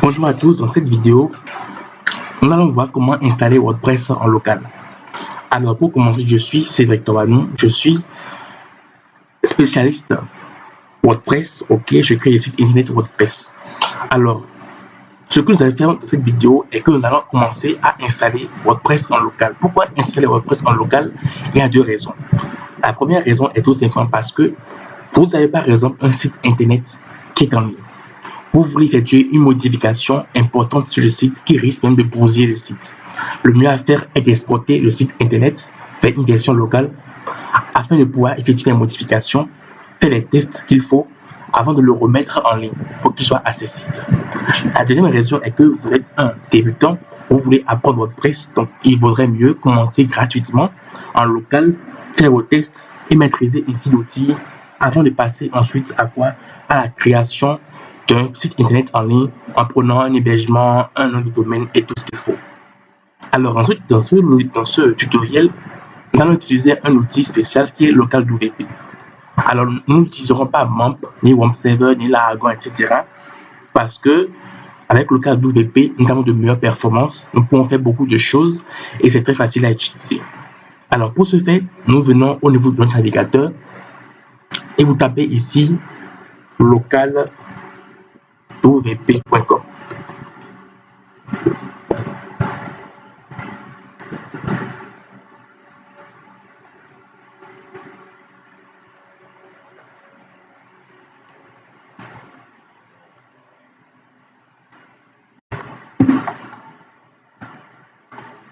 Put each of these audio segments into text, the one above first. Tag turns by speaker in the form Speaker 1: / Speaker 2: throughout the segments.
Speaker 1: Bonjour à tous, dans cette vidéo, nous allons voir comment installer WordPress en local. Alors pour commencer, je suis Cédric Tobanou, je suis spécialiste WordPress, ok, je crée des sites internet WordPress. Alors, ce que nous allons faire dans cette vidéo est que nous allons commencer à installer WordPress en local. Pourquoi installer WordPress en local? Il y a deux raisons. La première raison est tout simplement parce que vous avez par exemple un site internet qui est en ligne. Vous voulez effectuer une modification importante sur le site qui risque même de bousiller le site. Le mieux à faire est d'exporter le site internet vers une version locale afin de pouvoir effectuer les modifications, faire les tests qu'il faut avant de le remettre en ligne pour qu'il soit accessible. La deuxième raison est que vous êtes un débutant, vous voulez apprendre WordPress, donc il vaudrait mieux commencer gratuitement en local, faire vos tests et maîtriser ici l'outil avant de passer ensuite à la création d'un site internet en ligne en prenant un hébergement, un nom de domaine et tout ce qu'il faut. Alors ensuite, dans ce tutoriel, nous allons utiliser un outil spécial qui est LocalWP. Alors nous n'utiliserons pas MAMP, ni WAMP7, ni Laragon, etc. Parce que avec LocalWP, nous avons de meilleures performances, nous pouvons faire beaucoup de choses et c'est très facile à utiliser. Alors pour ce faire, nous venons au niveau de notre navigateur et vous tapez ici localwp.com.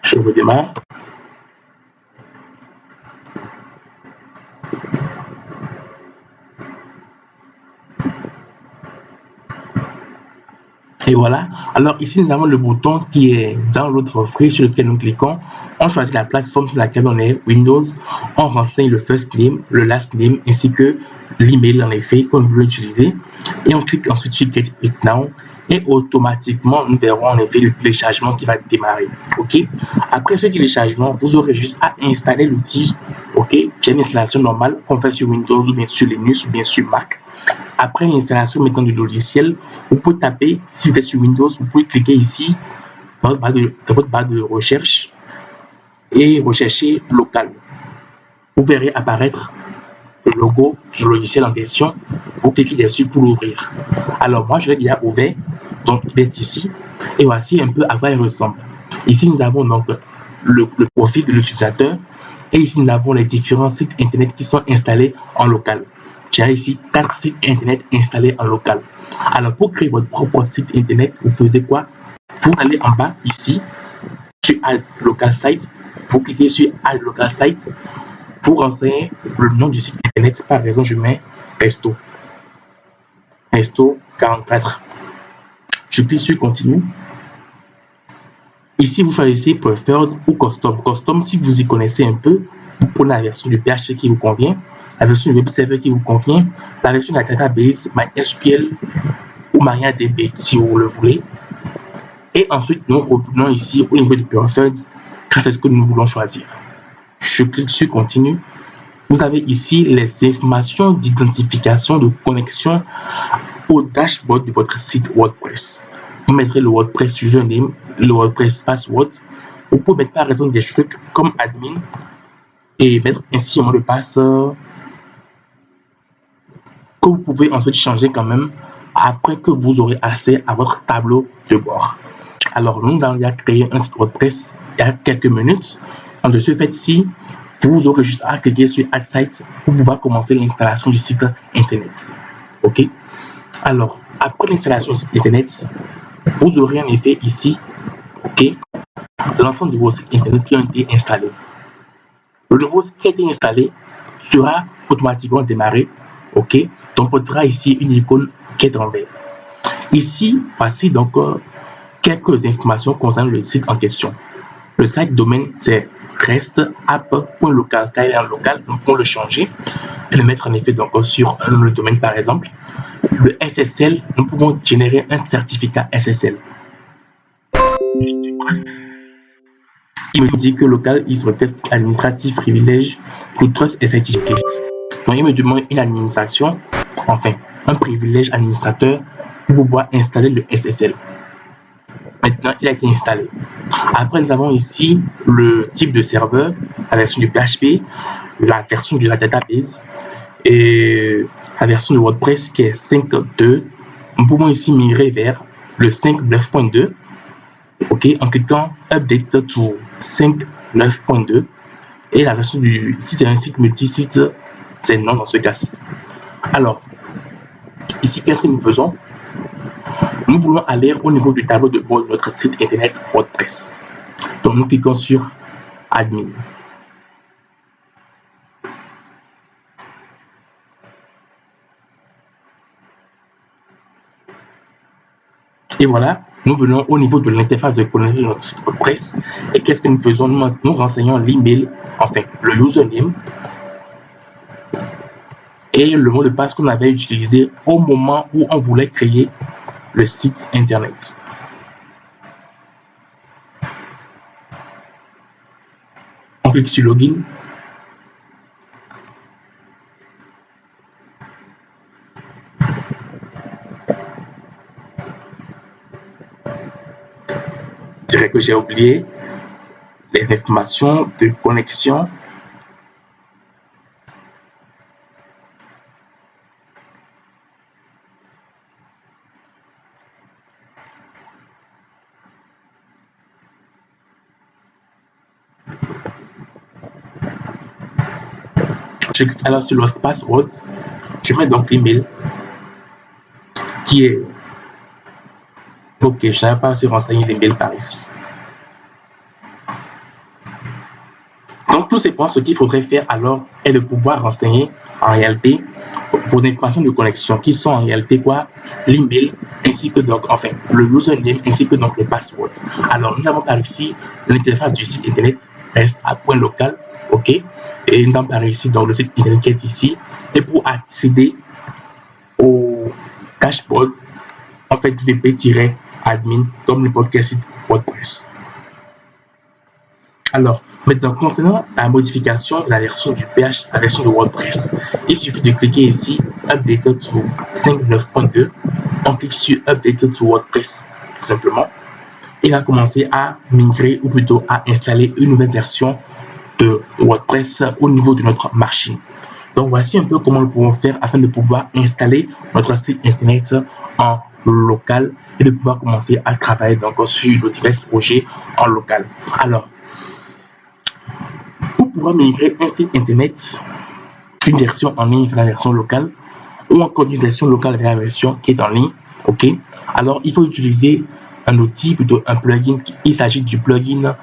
Speaker 1: Je redémarre. Et voilà. Alors ici, nous avons le bouton qui est dans l'autre free sur lequel nous cliquons. On choisit la plateforme sur laquelle on est, Windows. On renseigne le first name, le last name, ainsi que l'email en effet qu'on veut utiliser. Et on clique ensuite sur Get It Now. Et automatiquement, nous verrons en effet le téléchargement qui va démarrer. Ok. Après ce téléchargement, vous aurez juste à installer l'outil. Ok. Qui est une installation normale qu'on fait sur Windows ou bien sur Linux ou bien sur Mac. Après l'installation maintenant du logiciel, vous pouvez taper, si vous êtes sur Windows, vous pouvez cliquer ici dans votre barre de recherche et rechercher local. Vous verrez apparaître le logo du logiciel en question. Vous cliquez dessus pour l'ouvrir. Alors moi je l'ai déjà ouvert, donc il est ici et voici un peu à quoi il ressemble. Ici nous avons donc le profil de l'utilisateur et ici nous avons les différents sites internet qui sont installés en local. J'ai ici 4 sites internet installés en local. Alors pour créer votre propre site internet, vous faisiez quoi? Vous allez en bas ici sur Add Local Site, vous cliquez sur Add Local Site, vous renseignez le nom du site internet. Par exemple, je mets Resto 44. Je clique sur Continue. Ici, vous choisissez Preferred ou Custom. Custom, si vous y connaissez un peu, vous prenez la version du PHP qui vous convient, la version du web server qui vous convient, la version de la database MySQL ou MariaDB si vous le voulez. Et ensuite, nous revenons ici au niveau du Preferred grâce à ce que nous voulons choisir. Je clique sur Continue. Vous avez ici les informations d'identification de connexion au dashboard de votre site WordPress. Vous mettrez le WordPress username, le WordPress password. Vous pouvez mettre par exemple des trucs comme admin et mettre ainsi un mot de passe que vous pouvez ensuite changer quand même après que vous aurez accès à votre tableau de bord. Alors nous allons créer un site WordPress il y a quelques minutes. De ce fait-ci, vous aurez juste à cliquer sur Add Site pour pouvoir commencer l'installation du site internet. Ok. Alors après l'installation du site internet, vous aurez en effet ici, ok, l'ensemble de vos sites internet qui ont été installés. Le nouveau site qui a été installé sera automatiquement démarré, ok. Donc on verra ici une icône qui est en vert. Ici, voici donc quelques informations concernant le site en question. Le site domaine c'est restapp.local, car il est en local, nous pouvons le changer et le mettre en effet donc sur le domaine par exemple. Le SSL, nous pouvons générer un certificat SSL. Il me dit que local is request administrative privilege to trust a certificate. Donc il me demande une administration, enfin un privilège administrateur pour pouvoir installer le SSL. Maintenant, il a été installé. Après, nous avons ici le type de serveur, la version du PHP, la version de la database et la version de WordPress qui est 5.2. Nous pouvons ici migrer vers le 5.9.2, ok, en cliquant Update to 5.9.2. Et la version du, si c'est un site multisite, c'est non dans ce cas-ci. Alors, ici, qu'est-ce que nous faisons? Nous voulons aller au niveau du tableau de bord de notre site internet WordPress. Donc, nous cliquons sur Admin. Et voilà, nous venons au niveau de l'interface de connexion de notre site WordPress. Et qu'est-ce que nous faisons? Nous renseignons l'email, enfin le username et le mot de passe qu'on avait utilisé au moment où on voulait créer le site internet. On clique sur Login. Je dirais que j'ai oublié les informations de connexion. Je clique alors sur Lost Password. Je mets donc l'email qui est ok. Je n'avais pas assez renseigné l'email par ici. Donc, tout simplement, ce qu'il faudrait faire alors est de pouvoir renseigner en réalité vos informations de connexion qui sont en réalité quoi? L'email ainsi que donc, enfin, le username ainsi que donc le password. Alors, nous avons par ici l'interface du site internet reste à point local, ok? Et nous avons par ici donc le site internet qui est ici. Et pour accéder au dashboard, en fait, wp-admin comme n'importe quel site WordPress. Alors, maintenant, concernant la modification de la version du PHP, la version de WordPress, il suffit de cliquer ici Update to 5.9.2. On clique sur Update to WordPress, tout simplement. Il va commencer à migrer ou plutôt à installer une nouvelle version de WordPress au niveau de notre machine. Donc, voici un peu comment nous pouvons faire afin de pouvoir installer notre site internet en local et de pouvoir commencer à travailler donc sur nos divers projets en local. Alors, pour pouvoir migrer un site internet d'une version en ligne vers la version locale ou encore d'une version locale vers la version qui est en ligne, ok, alors il faut utiliser un outil, plutôt un plugin. Il s'agit du plugin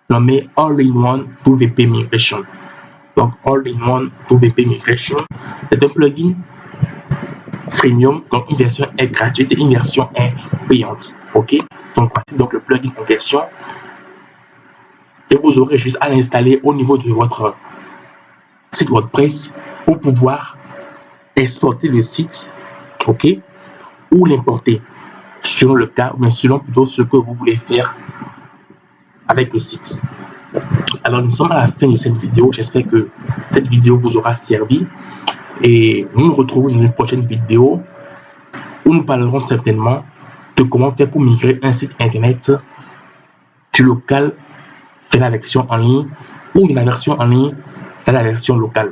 Speaker 1: nommé All-in-One WP Migration. Donc All-in-One WP Migration, c'est un plugin freemium, donc une version est gratuite et une version est payante, ok. Donc voici donc le plugin en question et vous aurez juste à l'installer au niveau de votre site WordPress pour pouvoir exporter le site, ok, ou l'importer selon le cas, mais selon plutôt ce que vous voulez faire avec le site. Alors nous sommes à la fin de cette vidéo. J'espère que cette vidéo vous aura servi et nous nous retrouvons dans une prochaine vidéo où nous parlerons certainement de comment faire pour migrer un site internet du local vers la version en ligne ou de la version en ligne vers la version locale.